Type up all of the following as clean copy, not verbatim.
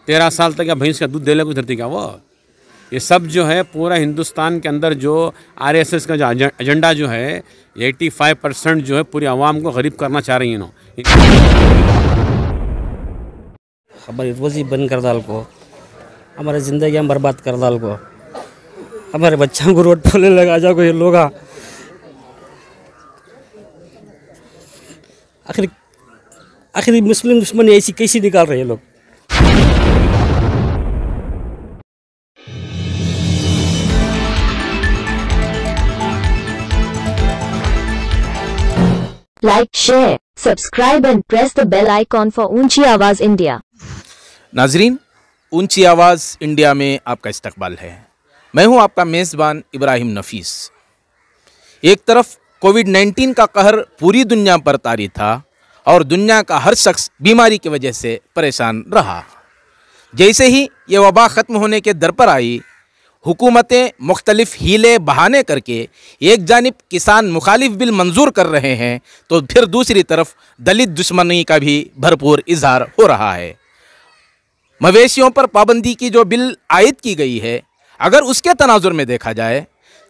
13 साल तक या भैंस का दूध दे ले कोई धरती का वो। ये सब जो है पूरा हिंदुस्तान के अंदर जो आरएसएस का जो एजेंडा जो है 85% जो है पूरी आवाम को गरीब करना चाह रही है। हमारी रोज़ी बंद कर डाल को, हमारी ज़िंदगी हम बर्बाद कर डाल को, हमारे बच्चों को रोड पर लगा जाओ ये लोग। आखिर मुस्लिम दुश्मनी ऐसी कैसी निकाल रहे हैं लोग। Like, share, subscribe and press the bell icon for ऊंची आवाज़ इंडिया। नाजरीन, ऊंची आवाज़ इंडिया में आपका इस्तकबाल है। मैं हूं आपका मेज़बान इब्राहिम नफीस। एक तरफ कोविड-19 का कहर पूरी दुनिया पर तारी था और दुनिया का हर शख्स बीमारी की वजह से परेशान रहा। जैसे ही ये वबा ख़त्म होने के दर पर आई, हुकूमतें मुख्तलिफ हीले बहाने करके एक जानिब किसान मुखालिफ बिल मंजूर कर रहे हैं तो फिर दूसरी तरफ दलित दुश्मनी का भी भरपूर इजहार हो रहा है। मवेशियों पर पाबंदी की जो बिल आयद की गई है, अगर उसके तनाजुर में देखा जाए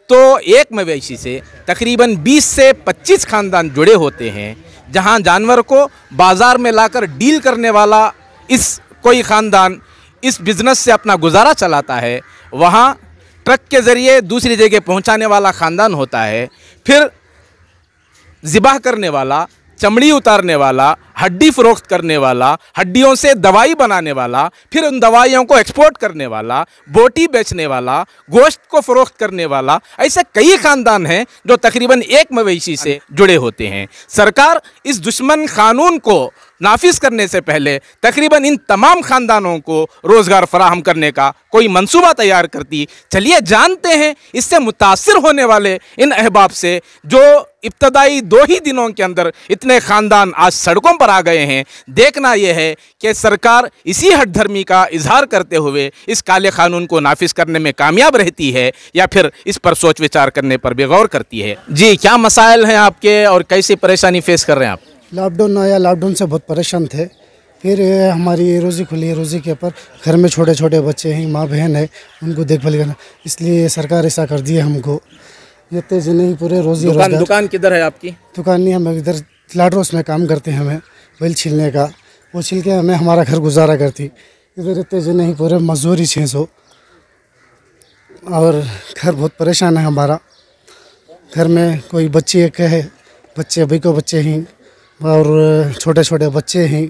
तो एक मवेशी से तकरीबन 20 से 25 ख़ानदान जुड़े होते हैं। जहां जानवर को बाज़ार में लाकर डील करने वाला कोई ख़ानदान इस बिज़नेस से अपना गुजारा चलाता है, वहाँ ट्रक के ज़रिए दूसरी जगह पहुँचाने वाला ख़ानदान होता है। फिर ज़िबाह करने वाला, चमड़ी उतारने वाला, हड्डी फ़रोख्त करने वाला, हड्डियों से दवाई बनाने वाला, फिर उन दवाइयों को एक्सपोर्ट करने वाला, बोटी बेचने वाला, गोश्त को फ़रोख्त करने वाला, ऐसे कई ख़ानदान हैं जो तकरीबन एक मवेशी से जुड़े होते हैं। सरकार इस दुश्मन क़ानून को नाफिज करने से पहले तकरीबन इन तमाम ख़ानदानों को रोज़गार फराहम करने का कोई मंसूबा तैयार करती। चलिए जानते हैं इससे मुतासिर होने वाले इन अहबाब से, जो इब्तदाई 2 ही दिनों के अंदर इतने ख़ानदान आज सड़कों पर आ गए हैं। देखना यह है कि सरकार इसी हठधर्मी का इजहार करते हुए इस काले क़ानून को नाफिज करने में कामयाब रहती है या फिर इस पर सोच विचार करने पर भी गौर करती है। जी, क्या मसाइल हैं आपके और कैसी परेशानी फेस कर रहे हैं आप? लॉकडाउन आया, लॉकडाउन से बहुत परेशान थे। फिर हमारी रोज़ी खुली, रोज़ी के ऊपर घर में छोटे छोटे बच्चे हैं, माँ बहन है, उनको देखभाल करना, इसलिए सरकार ऐसा कर दी है हमको। ये तेज नहीं पूरे रोज़ी। दुकान किधर है आपकी? दुकान नहीं, हम इधर लाडरोस में काम करते हैं, हमें बैल छिलने का, वो छिल के हमें हमारा घर गुजारा करती। इधर इतने जो नहीं पूरे मजदूरी 600 और घर बहुत परेशान है हमारा। घर में कोई बच्चे एक है, बच्चे अभी को बच्चे हैं और छोटे छोटे बच्चे हैं,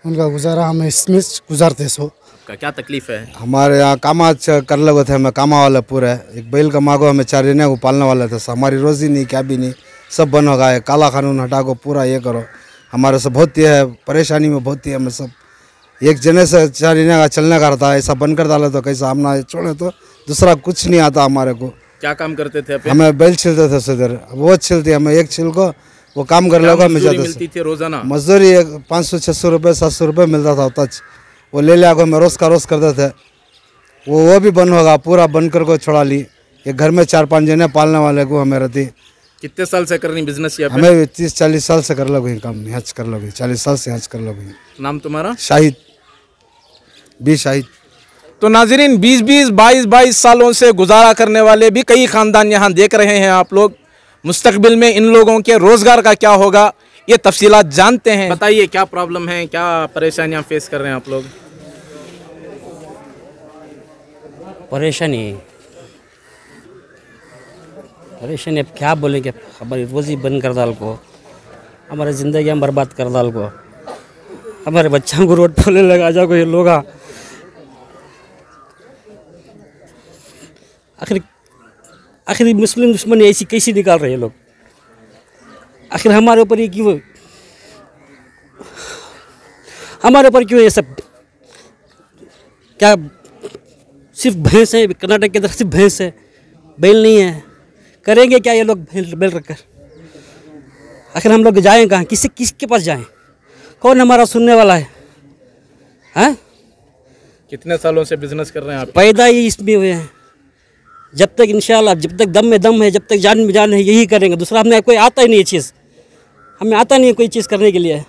उनका गुजारा हम इसमें गुजारते। क्या तकलीफ़ है? हमारे यहाँ कामा कर लगे थे, हमें कामा वाला पूरा एक बैल का मांगो, हमें 4 जने को पालने वाला था। हमारी रोज़ी नहीं, क्या भी नहीं, सब बंद हो गया है। काला कानून हटा को पूरा ये करो, हमारे से बहुत ही है परेशानी में, बहुत ही हमें सब एक जने से 4 जने का चलने का रहता है। ऐसा बंद कर डाले तो कैसा, हम ना छोड़े तो दूसरा कुछ नहीं आता हमारे को। क्या काम करते थे? हमें बैल छिलते थे सुधर, वो छिलती, हमें एक छिल को वो काम कर लगा। मिलती थी रोज़ाना मजदूरी 500-600 रुपये 700 रुपये मिलता था तच, वो ले लिया को मैं रोज़ का रोज़ करते थे। वो भी बंद होगा, पूरा बंद कर को छोड़ा ली। एक घर में 4-5 जने पालने वाले को हमें रहती। कितने साल से करनी बिजनेस? हमें 30-40 साल से कर लोगे काम, हज कर लोगे, 40 साल से हज कर लोगे। नाम तुम्हारा? शाहिद, बी शाहिद। तो नाजरीन, 20-20, 22-22 सालों से गुजारा करने वाले भी कई ख़ानदान यहाँ देख रहे हैं आप लोग। मुस्तकबिल में इन लोगों के रोज़गार का क्या होगा, ये तफसीलात जानते हैं। बताइए क्या प्रॉब्लम है, क्या परेशानियाँ फेस कर रहे हैं आप लोग? परेशानी अब क्या बोलेंगे। हमारी रोज़ी बंद कर डाल को, हमारी ज़िंदगी हम बर्बाद कर डाल को, हमारे बच्चों को रोड पर लगा जाओ ये लोग। आखिर मुस्लिम दुश्मनी ऐसी कैसी निकाल रहे हैं लोग। आखिर हमारे ऊपर ये क्यों, हमारे ऊपर क्यों ये सब? क्या सिर्फ भैंस है? कर्नाटक की तरफ सिर्फ भैंस है, बैल नहीं है। करेंगे क्या ये लोग बैल रखकर? आखिर हम लोग जाएँ कहाँ, किसके पास जाएँ? कौन हमारा सुनने वाला है? हाँ, कितने सालों से बिजनेस कर रहे हैं आप? पैदा ही इसमें हुए हैं। जब तक इंशाल्लाह, जब तक दम में दम है, जब तक जान में जान है, यही करेंगे। दूसरा हमें कोई आता ही नहीं है चीज़, हमें आता नहीं है कोई चीज़ करने के लिए।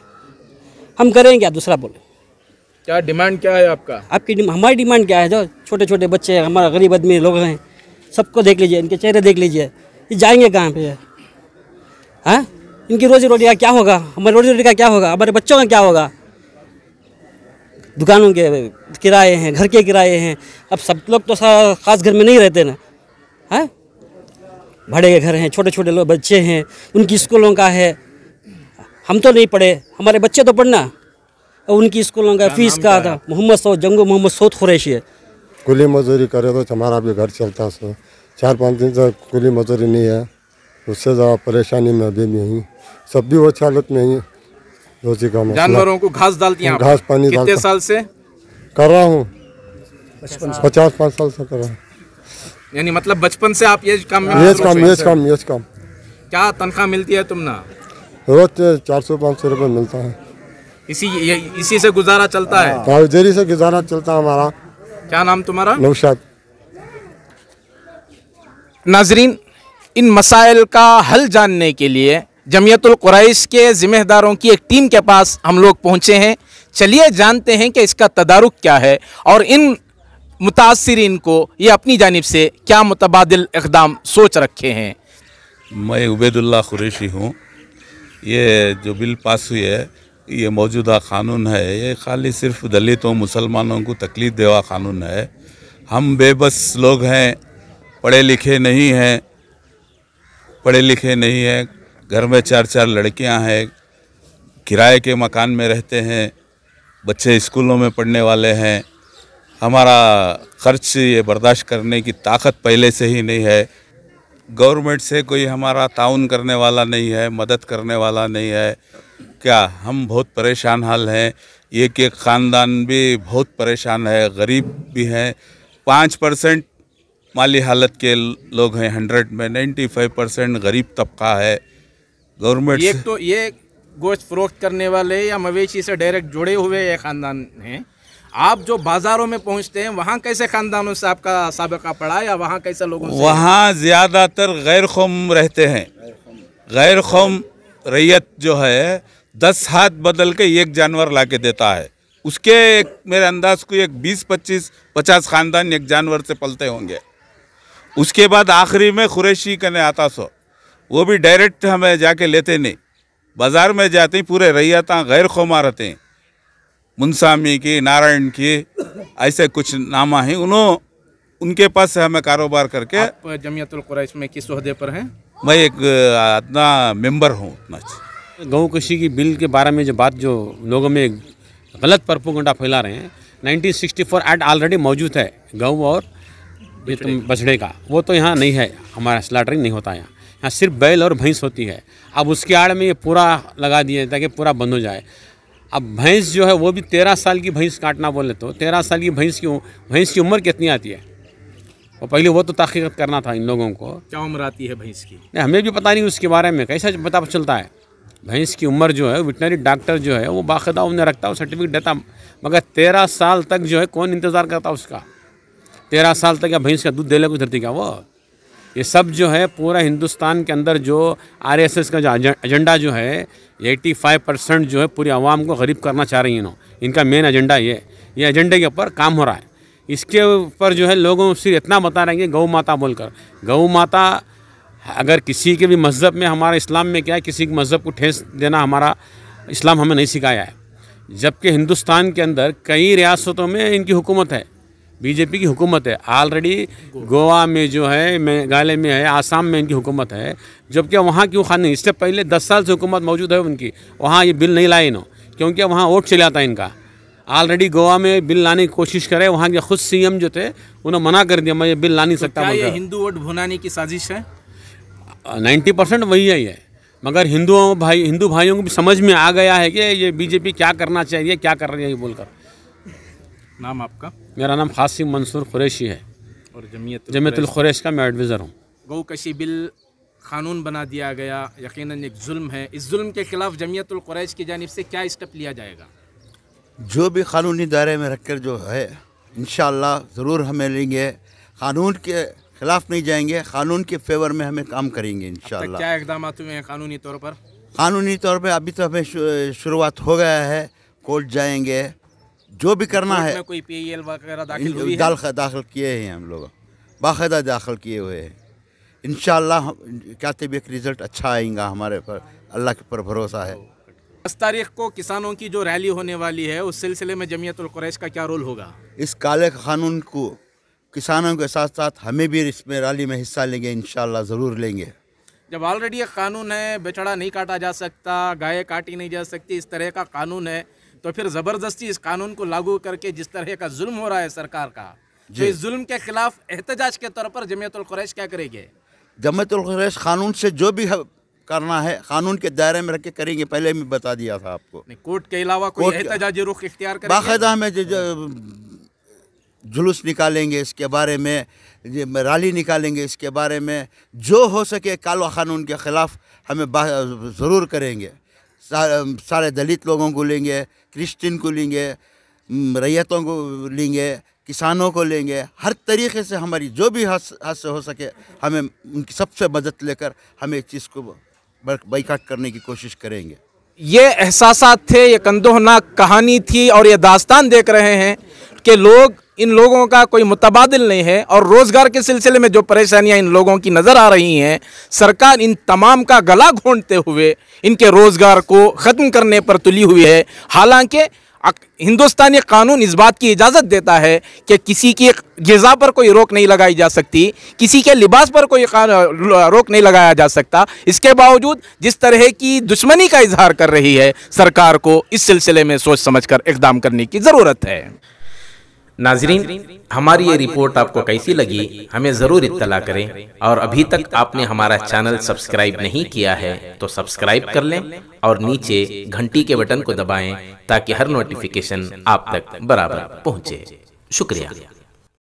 हम करेंगे क्या दूसरा बोले? क्या डिमांड क्या है आपका? हमारी डिमांड क्या है? जो छोटे छोटे बच्चे हैं, हमारा गरीब आदमी लोग हैं, सबको देख लीजिए, इनके चेहरे देख लीजिए, ये जाएंगे कहाँ पे? हाँ, इनकी रोजी रोटी का क्या होगा? हमारी रोजी रोटी का क्या होगा? हमारे बच्चों का क्या होगा? दुकानों के किराए हैं, घर के किराए हैं। अब सब लोग तो खास घर में नहीं रहते ना, हाँ, भाड़े के घर हैं, छोटे छोटे लोग बच्चे हैं, उनकी स्कूलों का है। हम तो नहीं पढ़े, हमारे बच्चे तो पढ़ना, और उनकी स्कूलों का फीस का था। मोहम्मद सऊद कुरैशी है। कुली मजदूरी करे तो हमारा भी घर चलता। सो 4-5 दिन से कुली मजदूरी नहीं है, उससे ज़्यादा परेशानी में अभी भी हूँ। सब भी वो हालत में ही रोजी का मसला। जानवरों को घास डालती हैं आप? घास पानी कितने साल से कर रहा हूँ? 50-5 साल से कर रहा हूँ। यानी मतलब बचपन से आप ये काम में? ये काम क्या तनख्वाह मिलती है तुमना? रोज 400-500 रुपये मिलता है। इसी से गुजारा चलता है? हाजिरी से गुजारा चलता है हमारा। क्या नाम तुम्हारा? नौशाद। नाजरीन, इन मसाइल का हल जानने के लिए जमियतुल कुरैश के जिम्मेदारों की एक टीम के पास हम लोग पहुंचे हैं। चलिए जानते हैं कि इसका तदारुक क्या है और इन मुतासिरीन को ये अपनी जानिब से क्या मुतबादिल इक़दाम सोच रखे हैं। मैं उबैदुल्लाह कुरैशी हूँ। ये जो बिल पास हुई है, ये मौजूदा क़ानून है, ये खाली सिर्फ दलितों मुसलमानों को तकलीफ़ देवा क़ानून है। हम बेबस लोग हैं, पढ़े लिखे नहीं हैं, घर में 4-4 लड़कियां हैं, किराए के मकान में रहते हैं, बच्चे स्कूलों में पढ़ने वाले हैं। हमारा खर्च ये बर्दाश्त करने की ताकत पहले से ही नहीं है। गवर्नमेंट से कोई हमारा ताउन करने वाला नहीं है, मदद करने वाला नहीं है। क्या हम बहुत परेशान हाल हैं। एक ख़ानदान भी बहुत परेशान है, गरीब भी हैं। 5% माली हालत के लोग हैं, 100 में 95% गरीब तबका है। गवर्नमेंट एक तो ये गोश्त फरोख्त करने वाले या मवेशी से डायरेक्ट जुड़े हुए ये ख़ानदान हैं। आप जो बाज़ारों में पहुंचते हैं, वहाँ कैसे ख़ानदानों से आपका साबिक़ा पड़ा है, या वहाँ कैसे लोगों से? वहाँ ज़्यादातर गैर कौम रहते हैं। गैर कौम रैयत जो है 10 हाथ बदल के एक जानवर ला के देता है। उसके मेरे अंदाज को 20-25-50 ख़ानदान एक जानवर से पलते होंगे। उसके बाद आखिरी में कुरैशी करने आता सो, वो भी डायरेक्ट हमें जाके लेते नहीं, बाज़ार में जाते ही पूरे रैयता गैर कौमा रहते हैं। मुंसामी की, नारायण की, ऐसे कुछ नामा हैं, उनके पास से हमें कारोबार करके। आप जमियतुल कुरैश में किस ओहदे पर हैं? मैं एक अपना मेंबर हूँ। गौ कशी की बिल के बारे में जो बात जो लोगों में गलत प्रोपेगेंडा फैला रहे हैं, 1964 एक्ट ऑलरेडी मौजूद है गौ और बछड़े का। वो तो यहाँ नहीं है, हमारा स्लॉटरिंग नहीं होता यहाँ सिर्फ बैल और भैंस होती है। अब उसके आड़ में ये पूरा लगा दिए ताकि पूरा बंद हो जाए। अब भैंस जो है वो भी 13 साल की भैंस काटना बोले तो 13 साल की भैंस की उम्र कितनी आती है? और पहले वो तो तहकीक़त करना था इन लोगों को। क्या उम्र आती है भैंस की? नहीं, हमें भी पता नहीं उसके बारे में, कैसा पता चलता है? भैंस की उम्र जो है वेटनरी डॉक्टर जो है वो बाकायदा उन्हें रखता है, सर्टिफिकेट देता। मगर 13 साल तक जो है कौन इंतज़ार करता उसका? 13 साल तक या भैंस का दूध दे ले कोई धरती का? वो ये सब जो है पूरा हिंदुस्तान के अंदर जो RSS का जो एजेंडा जो है 85% जो है पूरी आवाम को गरीब करना चाह रही हैं। इनका मेन एजेंडा ये एजेंडे के ऊपर काम हो रहा है। इसके ऊपर जो है लोगों सिर्फ इतना बता रहे हैं गौ माता बोलकर। गौ माता अगर किसी के भी मज़हब में, हमारा इस्लाम में क्या है, किसी के मज़हब को ठेस देना हमारा इस्लाम हमें नहीं सिखाया है। जबकि हिंदुस्तान के अंदर कई रियासतों में इनकी हुकूमत है, बीजेपी की हुकूमत है। ऑलरेडी गोवा में जो है, मेघालय में है, आसाम में इनकी हुकूमत है। जबकि वहाँ की खान नहीं, इससे पहले 10 साल से हुकूमत मौजूद है उनकी। वहाँ ये बिल नहीं लाए इन्हों, क्योंकि वहाँ वोट चले आता है इनका। ऑलरेडी गोवा में बिल लाने की कोशिश करे, वहाँ के खुद CM जो थे उन्होंने मना कर दिया, मैं ये बिल ला नहीं सकता। क्या ये हिंदू वोट भुनाने की साजिश है? 90% वही है ये। मगर हिंदू भाइयों को भी समझ में आ गया है कि ये बीजेपी क्या करना चाहिए, क्या कर रही है ये बोलकर। नाम आपका? मेरा नाम कासिम मंसूर कुरैशी है और जमियतुल कुरैश का मैं एडवाइज़र हूँ। गौ कशी बिल कानून बना दिया गया, यकीनन एक जुल्म है। इस जुल्म के खिलाफ जमियतुल कुरैश की जानिब से क्या स्टेप लिया जाएगा? जो भी कानूनी दायरे में रखकर जो है इंशाअल्लाह ज़रूर हमें लेंगे। कानून के खिलाफ नहीं जाएंगे, कानून के फेवर में हमें काम करेंगे इंशाअल्लाह। क्या इक़दाम हुए हैं कानूनी तौर पर? कानूनी तौर पे अभी तो हमें शुरुआत हो गया है। कोर्ट जाएंगे, जो भी करना है में कोई PIL वगैरह दाखिल हुई है? दाखिल किए हैं हम लोग, बाकायदा दाखिल किए हुए हैं। इंशाअल्लाह कहते भी एक रिज़ल्ट अच्छा आएगा, हमारे पर अल्लाह के पर भरोसा है। 10 तारीख को किसानों की जो रैली होने वाली है, उस सिलसिले में जमीयतुल कुरैश का क्या रोल होगा? इस काले कानून को किसानों के साथ साथ हमें भी इसमें रैली में हिस्सा लेंगे, इंशाअल्लाह ज़रूर लेंगे। जब ऑलरेडी एक कानून है, बेचड़ा नहीं काटा जा सकता, गाय काटी नहीं जा सकती, इस तरह का कानून है, तो फिर ज़बरदस्ती इस कानून को लागू करके जिस तरह का जुल्म हो रहा है सरकार का, तो इस जुल्म के खिलाफ एहतजाज के तौर पर जमीयतुल कुरैश क्या करेगी? जमीयतुल कुरैश कानून से जो भी करना है कानून के दायरे में रख के करेंगे, पहले मैं बता दिया था आपको। कोर्ट के अलावा कोई एहतजाजी रुख इख्तियार करेंगे? बाकायदा हमें जुलूस निकालेंगे इसके बारे में, रैली निकालेंगे इसके बारे में, जो हो सके काला कानून के ख़िलाफ़ हमें ज़रूर करेंगे। सारे दलित लोगों को लेंगे, क्रिश्चियन को लेंगे, रैयतों को लेंगे, किसानों को लेंगे, हर तरीके से हमारी जो भी हद से हो सके हमें उनकी सबसे मदद लेकर हमें इस चीज़ को बाइकाट करने की कोशिश करेंगे। ये एहसासात थे, ये कंदोहनाक कहानी थी और ये दास्तान देख रहे हैं कि इन लोगों का कोई मुतबादिल नहीं है और रोज़गार के सिलसिले में जो परेशानियां इन लोगों की नज़र आ रही हैं, सरकार इन तमाम का गला घोंटते हुए इनके रोज़गार को ख़त्म करने पर तुली हुई है। हालांकि हिंदुस्तानी कानून इस बात की इजाज़त देता है कि किसी की ग़िज़ा पर कोई रोक नहीं लगाई जा सकती, किसी के लिबास पर कोई रोक नहीं लगाया जा सकता। इसके बावजूद जिस तरह की दुश्मनी का इजहार कर रही है सरकार को, इस सिलसिले में सोच समझकर इक़दाम करने की ज़रूरत है। नाजरीन, हमारी ये रिपोर्ट आपको कैसी लगी हमें ज़रूर इत्तला करें, और अभी तक आपने हमारा चैनल सब्सक्राइब नहीं किया है तो सब्सक्राइब कर लें और नीचे घंटी के बटन को दबाएं ताकि हर नोटिफिकेशन आप तक बराबर पहुंचे। शुक्रिया।